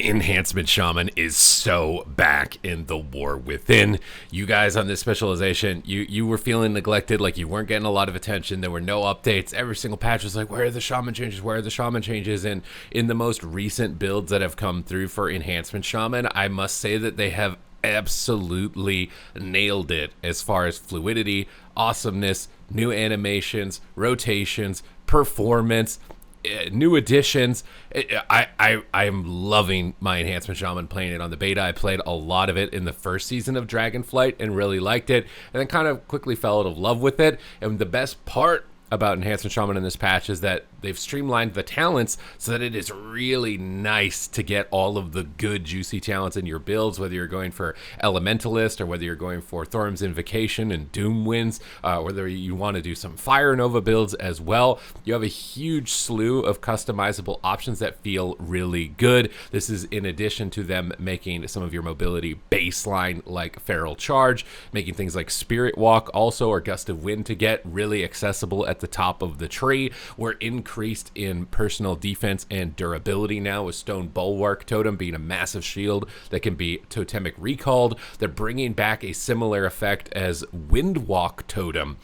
Enhancement Shaman is so back in the war within. You guys on this specialization, you were feeling neglected, like you weren't getting a lot of attention. There were no updates. Every single patch was like, where are the Shaman changes? Where are the Shaman changes? And in the most recent builds that have come through for Enhancement Shaman, I must say that they have absolutely nailed it as far as fluidity, awesomeness, new animations, rotations, performance, new additions. I am loving my Enhancement Shaman, playing it on the beta. I played a lot of it in the first season of Dragonflight and really liked it, and then kind of quickly fell out of love with it. And the best part about Enhancement Shaman in this patch is that they've streamlined the talents so that it is really nice to get all of the good juicy talents in your builds, whether you're going for Elementalist or whether you're going for Thorm's Invocation and Doom Winds, whether you want to do some Fire Nova builds as well. You have a huge slew of customizable options that feel really good. This is in addition to them making some of your mobility baseline like Feral Charge, making things like Spirit Walk also, or Gust of Wind to get really accessible at the top of the tree. We're increased in personal defense and durability now, with Stone Bulwark Totem being a massive shield that can be totemic recalled. They're bringing back a similar effect as Windwalk Totem,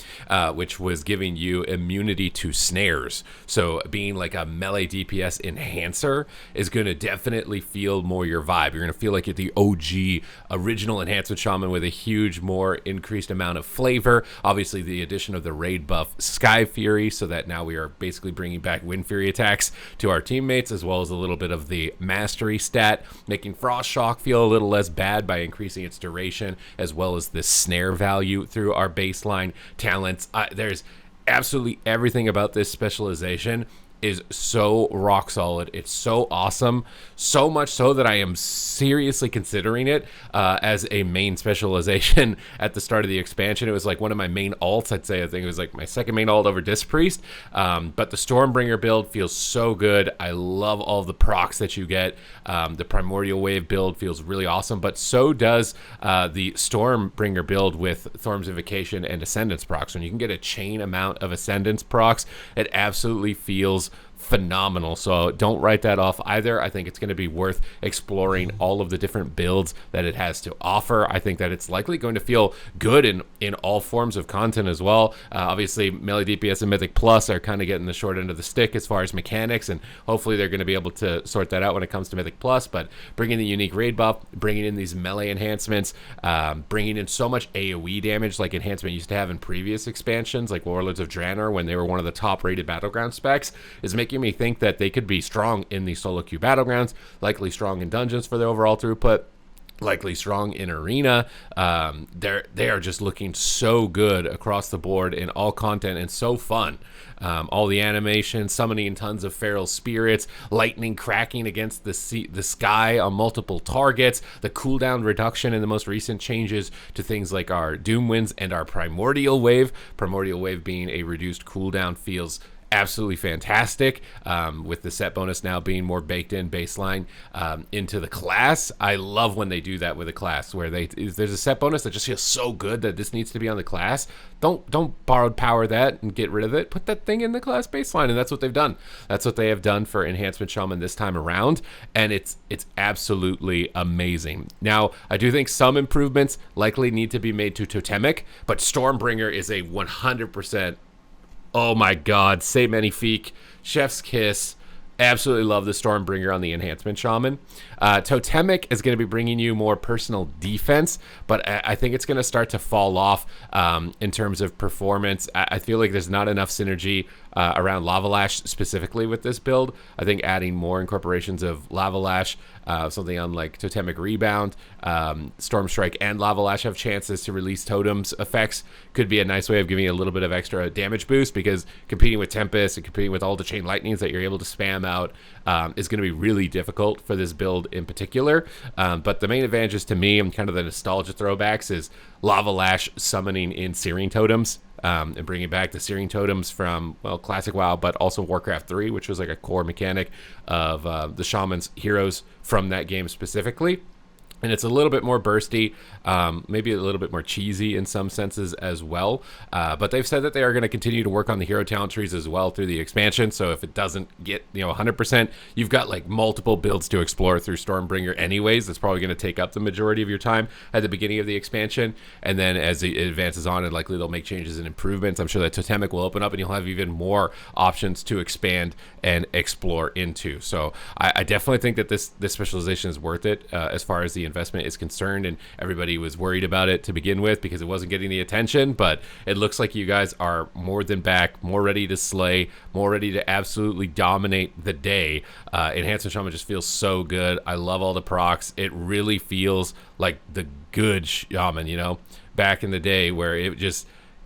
which was giving you immunity to snares. So being like a melee DPS enhancer is going to definitely feel more your vibe. You're going to feel like you're the OG original Enhancement Shaman with a huge, more increased amount of flavor. Obviously, the addition of the raid buff Sky Fury, so that now we are basically bringing back Wind Fury attacks to our teammates, as well as a little bit of the mastery stat, making Frost Shock feel a little less bad by increasing its duration, as well as the snare value through our baseline talents. There's absolutely everything about this specialization is so rock solid. It's so awesome, so much so that I am seriously considering it as a main specialization at the start of the expansion. It was like one of my main alts, I'd say. I think it was like my second main alt over Disc Priest. But the Stormbringer build feels so good. I love all the procs that you get. The Primordial Wave build feels really awesome, but so does the Stormbringer build with Thorm's Invocation and Ascendance procs. When you can get a chain amount of Ascendance procs, it absolutely feels phenomenal. So don't write that off either. I think it's going to be worth exploring all of the different builds that it has to offer. I think that it's likely going to feel good in all forms of content as well. Obviously, melee DPS and Mythic Plus are kind of getting the short end of the stick as far as mechanics, and hopefully they're going to be able to sort that out when it comes to Mythic Plus. But bringing the unique raid buff, bringing in these melee enhancements, bringing in so much AoE damage like Enhancement used to have in previous expansions, like Warlords of Draenor, when they were one of the top rated battleground specs, is making me think that they could be strong in the solo queue battlegrounds, likely strong in dungeons for the overall throughput, likely strong in arena. They are just looking so good across the board in all content, and so fun. All the animations, summoning tons of feral spirits, lightning cracking against the sky on multiple targets, the cooldown reduction in the most recent changes to things like our Doom Winds and our Primordial Wave. Primordial Wave being a reduced cooldown feels absolutely fantastic, with the set bonus now being more baked in baseline into the class. I love when they do that with a class, where there's a set bonus that just feels so good that this needs to be on the class. Don't borrowed power that and get rid of it. Put that thing in the class baseline, and that's what they've done. That's what they have done for Enhancement Shaman this time around, and it's absolutely amazing. Now, I do think some improvements likely need to be made to Totemic, but Stormbringer is a 100%. Oh my God, say magnifique, chef's kiss. Absolutely love the Stormbringer on the Enhancement Shaman. Totemic is going to be bringing you more personal defense, but I think it's going to start to fall off in terms of performance. I feel like there's not enough synergy around Lava Lash specifically with this build. I think adding more incorporations of Lava Lash, something on like Totemic Rebound, Storm Strike, and Lava Lash have chances to release totems effects, could be a nice way of giving you a little bit of extra damage boost, because competing with Tempest and competing with all the chain lightnings that you're able to spam out is going to be really difficult for this build in particular. But the main advantages to me, and kind of the nostalgia throwbacks, is Lava Lash summoning in Searing Totems, and bringing back the Searing Totems from, well, Classic WoW, but also Warcraft 3, which was like a core mechanic of the Shaman's heroes from that game specifically. and it's a little bit more bursty, maybe a little bit more cheesy in some senses as well. But they've said that they are going to continue to work on the hero talent trees as well through the expansion. So if it doesn't get 100%, you've got like multiple builds to explore through Stormbringer anyways. That's probably going to take up the majority of your time at the beginning of the expansion, and then as it advances on, and likely they'll make changes and improvements. I'm sure that Totemic will open up, and you'll have even more options to expand and explore into. So I definitely think that this specialization is worth it as far as the investment is concerned, and everybody was worried about it to begin with because it wasn't getting the attention, but it looks like you guys are more than back, more ready to slay, more ready to absolutely dominate the day. Enhancement Shaman just feels so good. I love all the procs. It really feels like the good shaman, back in the day where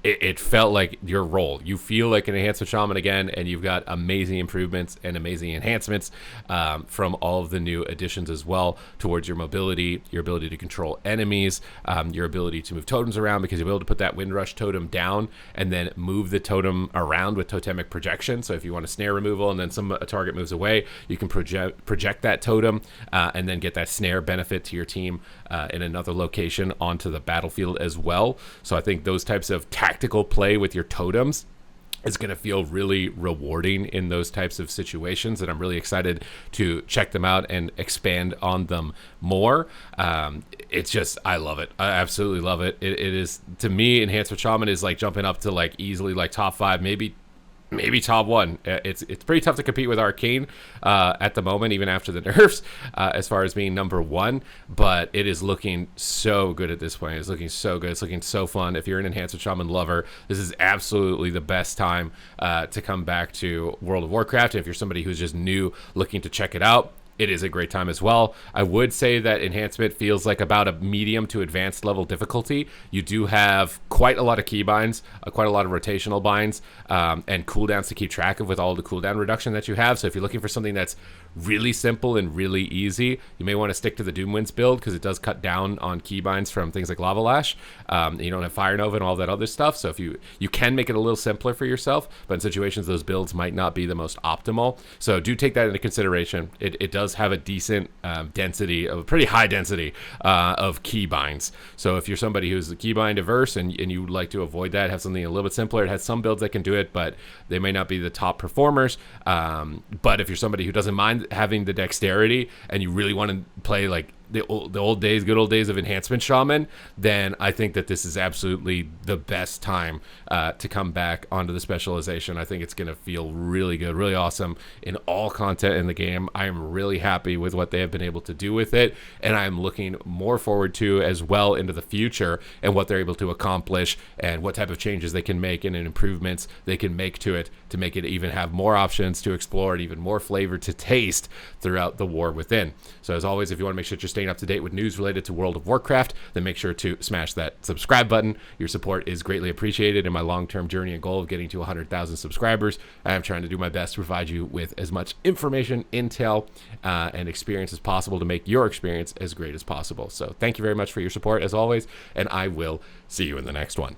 it felt like your role. You feel like an Enhancement Shaman again, and you've got amazing improvements and amazing enhancements from all of the new additions as well towards your mobility, your ability to control enemies, your ability to move totems around, because you'll be able to put that Windrush totem down and then move the totem around with totemic projection. So if you want a snare removal and then a target moves away, you can project that totem and then get that snare benefit to your team in another location onto the battlefield as well. So I think those types of tactical play with your totems is going to feel really rewarding in those types of situations, and I'm really excited to check them out and expand on them more. It's just, I love it. I absolutely love it. It is, to me, Enhancement Shaman is like jumping up to like easily like top 5, maybe top 1. It's pretty tough to compete with Arcane at the moment, even after the nerfs, as far as being number 1. But it is looking so good at this point. It's looking so good. It's looking so fun. If you're an Enhancement Shaman lover, this is absolutely the best time to come back to World of Warcraft. And if you're somebody who's just new, looking to check it out, it is a great time as well. I would say that Enhancement feels like about a medium to advanced level difficulty. You do have quite a lot of keybinds, quite a lot of rotational binds, and cooldowns to keep track of with all the cooldown reduction that you have. So if you're looking for something that's really simple and really easy, you may want to stick to the Doomwinds build, because it does cut down on keybinds from things like Lava Lash. You don't have Fire Nova and all that other stuff. So if you can make it a little simpler for yourself, but in situations those builds might not be the most optimal. So do take that into consideration. It does have a decent density, a pretty high density of keybinds. So if you're somebody who's keybind averse and you would like to avoid that, have something a little bit simpler. It has some builds that can do it, but they may not be the top performers. But if you're somebody who doesn't mind having the dexterity and you really want to play like the good old days of Enhancement Shaman, then I think that this is absolutely the best time to come back onto the specialization. I think it's going to feel really good, really awesome in all content in the game. I am really happy with what they have been able to do with it, and I'm looking more forward to as well into the future and what they're able to accomplish and what type of changes they can make and improvements they can make to it to make it even have more options to explore and even more flavor to taste throughout the war within. So as always, if you want to make sure you're staying up to date with news related to World of Warcraft, then make sure to smash that subscribe button. Your support is greatly appreciated in my long-term journey and goal of getting to 100,000 subscribers. I am trying to do my best to provide you with as much information, intel, and experience as possible to make your experience as great as possible. So thank you very much for your support as always, and I will see you in the next one.